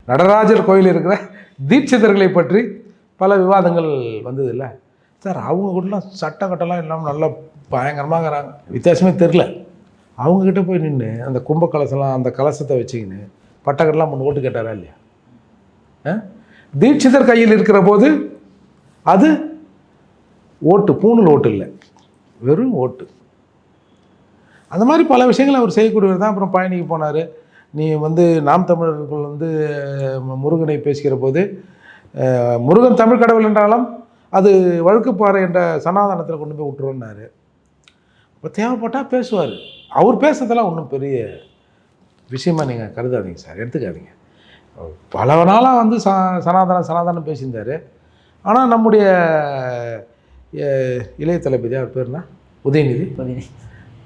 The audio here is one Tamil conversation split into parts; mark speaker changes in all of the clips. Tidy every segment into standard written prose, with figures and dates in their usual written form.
Speaker 1: நடராஜர் கோயில் இருக்கிற தீட்சிதர்களை பற்றி பல விவாதங்கள் வந்தது இல்லை சார். அவங்க கூடலாம் சட்ட கட்டெல்லாம் இல்லாமல் நல்லா பயங்கரமாக இருக்கிறாங்க, வித்தியாசமே தெரில. அவங்கக்கிட்ட போய் நின்று அந்த கும்ப கலசம்லாம் அந்த கலசத்தை வச்சுக்கின்னு பட்டக்கட்டெல்லாம் முன் ஓட்டு கேட்டாரா இல்லையா? தீட்சிதர் கையில் இருக்கிற போது அது ஓட்டு, பூணூல் ஓட்டு இல்லை, வெறும் ஓட்டு. அந்த மாதிரி பல விஷயங்கள் அவர் செய்யக்கூடியவர் தான். அப்புறம் பழனிக்கு போனார். நீ வந்து நாம் தமிழர்கள் வந்து முருகனை பேசுகிற போது முருகன் தமிழ் கடவுள் என்றாலும் அது வழுக்குப்பாறை என்ற சனாதனத்தில் கொண்டு போய் விட்டுருன்னாரு. இப்போ தேவைப்பட்டால் பேசுவார். அவர் பேசுறதெல்லாம் ஒன்றும் பெரிய விஷயமா நீங்கள் கருதாதீங்க சார், எடுத்துக்காதீங்க. பல நாளாக வந்து சனாதனம் பேசியிருந்தார். ஆனால் நம்முடைய இளைய தளபதி, அவர் பேர்னா உதயநிதி,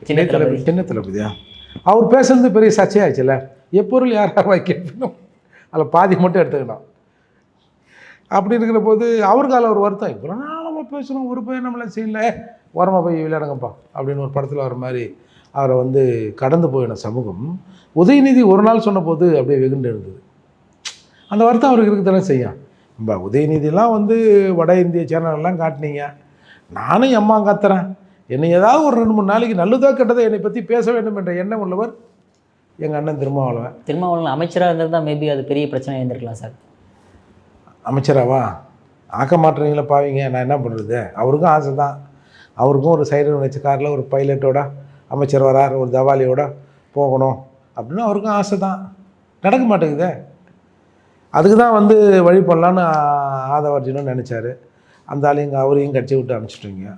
Speaker 1: சின்ன தளபதியா, அவர் பேசுறது பெரிய சர்ச்சையாச்சுல்ல. எப்பொருள் யார் கேட்கணும், அதில் பாதி மட்டும் எடுத்துக்கணும். அப்படி இருக்கிற போது அவருக்கு அதில் ஒரு வருத்தம். இவ்வளோ நாள் நம்ம பேசுகிறோம், ஒரு பையன் நம்மளை செய்யல, ஓரமாக போய் விளையாடுங்கப்பா அப்படின்னு ஒரு படத்தில் வர மாதிரி அவரை வந்து கடந்து போயின சமூகம் உதயநிதி ஒரு நாள் சொன்ன போது அப்படியே வெகுண்டு இருந்தது. அந்த வருத்தம் அவருக்கு இருக்க தானே செய்யும். நம்ம உதயநிதிலாம் வந்து வட இந்திய சேனல்லாம் காட்டினீங்க, நானும் அம்மா காத்துறேன், என்னை ஏதாவது ஒரு 2-3 நாளைக்கு நல்லதோ கெட்டதோ என்னை பற்றி பேச வேண்டும் என்ற எண்ணம் உள்ளவர் எங்கள் அண்ணன் திருமாவளவன்.
Speaker 2: அமைச்சராக இருந்தது தான் மேபி அது பெரிய பிரச்சனை இருந்திருக்கலாம் சார்.
Speaker 1: அமைச்சராவா ஆக்க மாட்டுறீங்களா பாவீங்க, நான் என்ன பண்ணுறது? அவருக்கும் ஆசை தான். அவருக்கும் ஒரு சைடு வச்ச காரில் ஒரு பைலட்டோட அமைச்சர் வரார், ஒரு தவாலியோட போகணும் அப்படின்னு அவருக்கும் ஆசை தான். நடக்க மாட்டேங்குதே. அதுக்கு தான் வந்து வழி பண்ணலான்னு ஆதவர்ஜினும் நினச்சாரு. அந்த ஆளையும் அவரையும் கட்சி விட்டு அனுப்பிச்சிட்டீங்க.